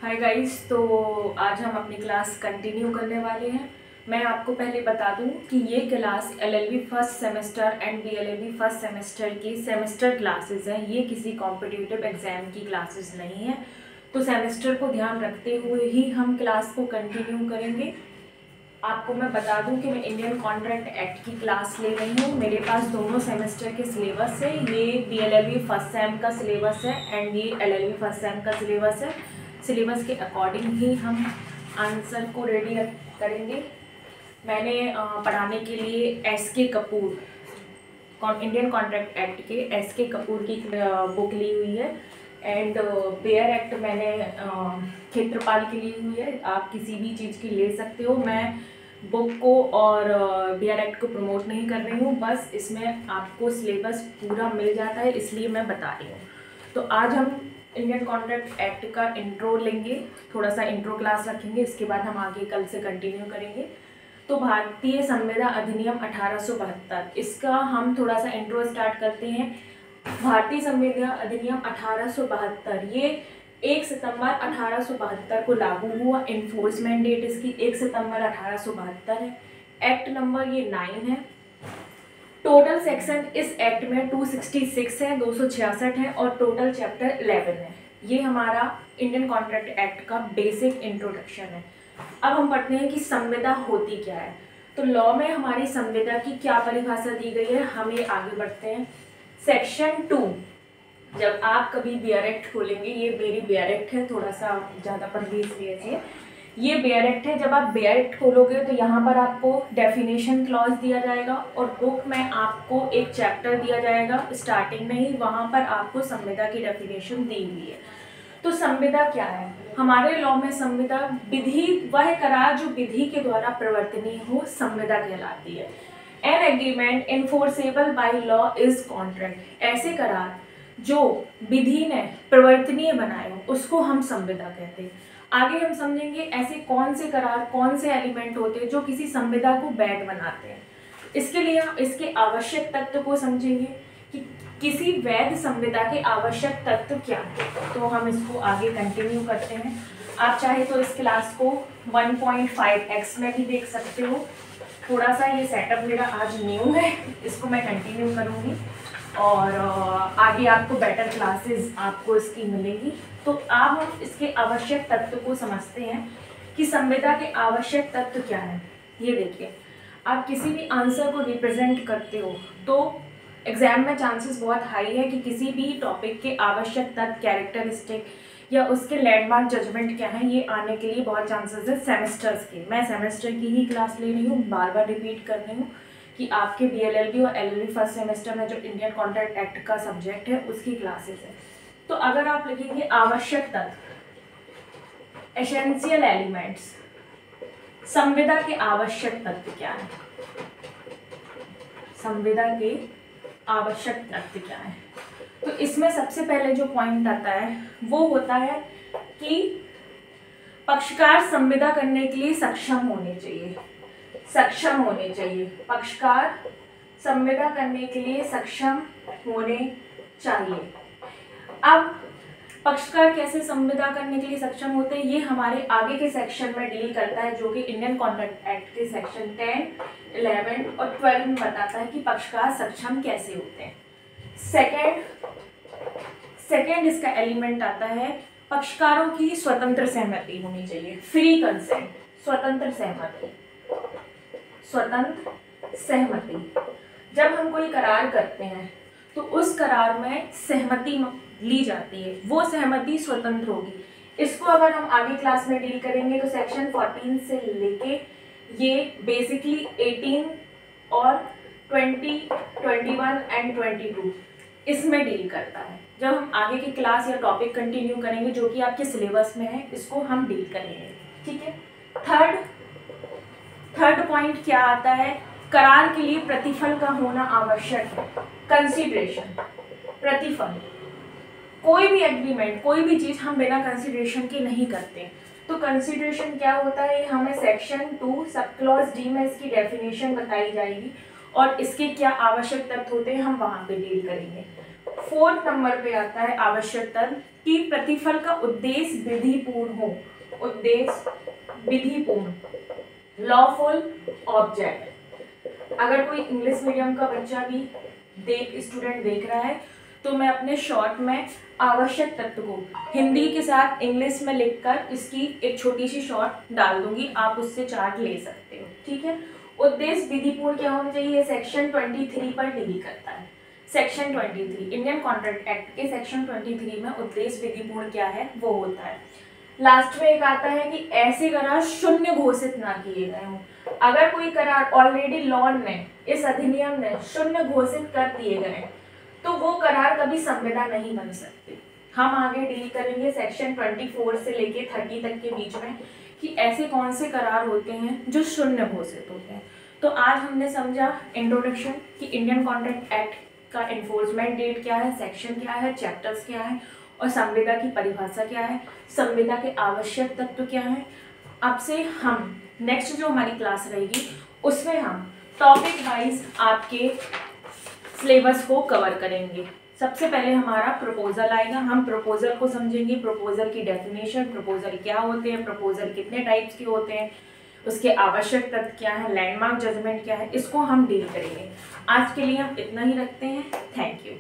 Hi guys, तो आज हम अपनी क्लास कंटिन्यू करने वाले हैं। मैं आपको पहले बता दूं कि ये class LLB first semester and BLLB first semester की सेमेस्टर क्लासेस हैं। ये किसी कॉम्पिटिटिव एग्जाम की क्लासेस नहीं है, तो सेमेस्टर को ध्यान रखते हुए ही हम क्लास को कंटिन्यू करेंगे। आपको मैं बता दूं कि मैं इंडियन कॉन्ट्रैक्ट एक्ट की क्लास ले रही हूँ। मेरे पास दोनों सेमेस्टर के सिलेबस है। ये बीएलएलबी फर्स्ट सेम का सिलेबस है एंड ये एलएलबी फर्स्ट सेम का सिलेबस है। सिलेबस के अकॉर्डिंग ही हम आंसर को रेडी करेंगे। मैंने पढ़ाने के लिए SK Kapoor Indian contract act के एसके कपूर की बुक ली हुई है एंड बेयर एक्ट मैंने क्षेत्रपाल की ली हुई है। आप किसी भी चीज़ की ले सकते हो। मैं बुक को और बेयर एक्ट को प्रमोट नहीं कर रही हूँ, बस इसमें आपको सिलेबस पूरा मिल जाता है, इसलिए मैं बता रही हूँ। तो आज हम इंडियन कॉन्ट्रैक्ट एक्ट का इंट्रो लेंगे, थोड़ा सा इंट्रो क्लास रखेंगे, इसके बाद हम आगे कल से कंटिन्यू करेंगे। तो भारतीय संविदा अधिनियम 1872, इसका हम थोड़ा सा इंट्रो स्टार्ट करते हैं। भारतीय संविदा अधिनियम 1872 ये 1 सितंबर 1872 को लागू हुआ। इन्फोर्समेंट डेट इसकी 1 सितंबर 1872 है। एक्ट नंबर ये 9 है। टोटल सेक्शन इस एक्ट में 266 है, 266 है और टोटल चैप्टर 11 है। ये हमारा इंडियन कॉन्ट्रैक्ट एक्ट का बेसिक इंट्रोडक्शन है। अब हम पढ़ते हैं कि संविदा होती क्या है। तो लॉ में हमारी संविदा की क्या परिभाषा दी गई है, हम ये आगे बढ़ते हैं। सेक्शन 2, जब आप कभी बेयर एक्ट खोलेंगे, ये मेरी बेयर एक्ट है, थोड़ा सा ज़्यादा पढ़ ली इसलिए से ये बेयर एक्ट है। जब आप बेयर एक्ट खोलोगे तो यहाँ पर आपको डेफिनेशन क्लॉज दिया जाएगा और बुक में आपको एक चैप्टर दिया जाएगा स्टार्टिंग में ही, वहाँ पर आपको संविदा की डेफिनेशन दी हुई है। तो संविदा क्या है? हमारे लॉ में संविदा विधि, वह करार जो विधि के द्वारा प्रवर्तनीय हो, संविदा कहलाती है। An agreement enforceable by law is contract. ऐसे करार जो विधि ने प्रवर्तनीय बनाए हो उसको हम संविदा कहते हैं। आगे हम समझेंगे ऐसे कौन से करार, कौन से एलिमेंट होते हैं जो किसी संविदा को वैध बनाते हैं। इसके लिए हम इसके आवश्यक तत्व को समझेंगे कि किसी वैध संविदा के आवश्यक तत्व क्या है। तो हम इसको आगे कंटिन्यू करते हैं। आप चाहे तो इस क्लास को 1.5x में भी देख सकते हो। थोड़ा सा ये सेटअप मेरा आज न्यू है, इसको मैं कंटिन्यू करूँगी और आगे आपको बेटर क्लासेस आपको इसकी मिलेगी। तो अब हम इसके आवश्यक तत्व को समझते हैं कि संविदा के आवश्यक तत्व क्या है। ये देखिए, आप किसी भी आंसर को रिप्रेजेंट करते हो तो एग्जाम में चांसेस बहुत हाई है कि किसी भी टॉपिक के आवश्यक तत्व, कैरेक्टरिस्टिक या उसके लैंडमार्क जजमेंट क्या है, ये आने के लिए बहुत चांसेस है सेमेस्टर्स के। मैं सेमेस्टर की ही क्लास ले रही हूँ, बार बार रिपीट कर रही हूँ कि आपके बीएलएलबी और एलएलबी फर्स्ट सेमेस्टर में जो इंडियन कॉन्ट्रैक्ट एक्ट का सब्जेक्ट है उसकी क्लासेस है। तो अगर आप लिखेंगे आवश्यक तत्व, एसेंशियल एलिमेंट्स, संविदा के आवश्यक तत्व क्या है, संविदा के आवश्यक तत्व क्या है, तो इसमें सबसे पहले जो पॉइंट आता है वो होता है कि पक्षकार संविदा करने के लिए सक्षम होने चाहिए। सक्षम होने चाहिए, पक्षकार संविदा करने के लिए सक्षम होने चाहिए। अब पक्षकार कैसे संविदा करने के लिए सक्षम होते हैं, ये हमारे आगे के सेक्शन में डील करता है, जो कि इंडियन कॉन्ट्रैक्ट एक्ट के सेक्शन 10, 11 और 12 में बताता है कि पक्षकार सक्षम कैसे होते हैं। सेकेंड इसका एलिमेंट आता है, पक्षकारों की स्वतंत्र सहमति होनी चाहिए, फ्री कंसेंट, स्वतंत्र सहमति। स्वतंत्र सहमति, जब हम कोई करार करते हैं तो उस करार में सहमति ली जाती है, वो सहमति स्वतंत्र होगी। इसको अगर हम आगे क्लास में डील करेंगे तो सेक्शन 14 से लेके ये बेसिकली 18 और 20, 21 एंड 22 इसमें डील करता है। जब हम आगे की क्लास या टॉपिक कंटिन्यू करेंगे जो कि आपके सिलेबस में है, इसको हम डील करेंगे, ठीक है। थर्ड पॉइंट क्या आता है, करार के लिए प्रतिफल का होना आवश्यक है। कंसीडरेशन, प्रतिफल, कोई भी एग्रीमेंट, कोई भी चीज हम बिना कंसीडरेशन के नहीं करते। तो कंसीडरेशन क्या होता है, हमें सेक्शन 2 सब क्लॉज डी में इसकी डेफिनेशन बताई जाएगी और इसके क्या आवश्यक तत्व होते हैं हम वहां पे डील करेंगे। 4th नंबर पे आता है आवश्यक तत्व कि प्रतिफल का उद्देश्य विधिपूर्ण हो, उद्देश्य विधिपूर्ण, लॉफुल ऑब्जेक्ट। अगर कोई इंग्लिश मीडियम का बच्चा भी स्टूडेंट देख रहा है तो मैं अपने शॉर्ट में आवश्यक तत्व को हिंदी के साथ इंग्लिश में लिखकर इसकी एक छोटी सी शॉर्ट डाल दूंगी, आप उससे चार्ट ले सकते हो, ठीक है। उद्देश्य विधिपूर्ण क्या होना चाहिए, सेक्शन 23 पर डील करता है। सेक्शन 23 इंडियन कॉन्ट्रैक्ट एक्ट के सेक्शन 23 में उद्देश्य विधिपूर्ण क्या है वो होता है। लास्ट में एक आता है कि ऐसे करार शून्य घोषित ना किए गए हों। अगर कोई करार ऑलरेडी लॉन में, इस अधिनियम में शून्य घोषित कर दिए गए तो वो करार कभी संविदा नहीं बन सकते। हम आगे डील करेंगे सेक्शन 24 से लेके 30 तक के बीच में कि ऐसे कौन से करार होते हैं जो शून्य घोषित होते हैं। तो आज हमने समझा इंट्रोडक्शन कि इंडियन कॉन्ट्रैक्ट एक्ट का एनफोर्समेंट डेट क्या है, सेक्शन क्या है, चैप्टर्स क्या है और संविदा की परिभाषा क्या है, संविदा के आवश्यक तत्व क्या है। अब से हम नेक्स्ट जो हमारी क्लास रहेगी उसमें हम टॉपिक वाइज आपके सिलेबस को कवर करेंगे। सबसे पहले हमारा प्रपोजल आएगा, हम प्रपोजल को समझेंगे, प्रपोजल की डेफिनेशन, प्रपोजल क्या होते हैं, प्रपोजल कितने टाइप्स के होते हैं, उसके आवश्यक तत्व क्या है, लैंडमार्क जजमेंट क्या है, इसको हम डील करेंगे। आज के लिए हम इतना ही रखते हैं। Thank you.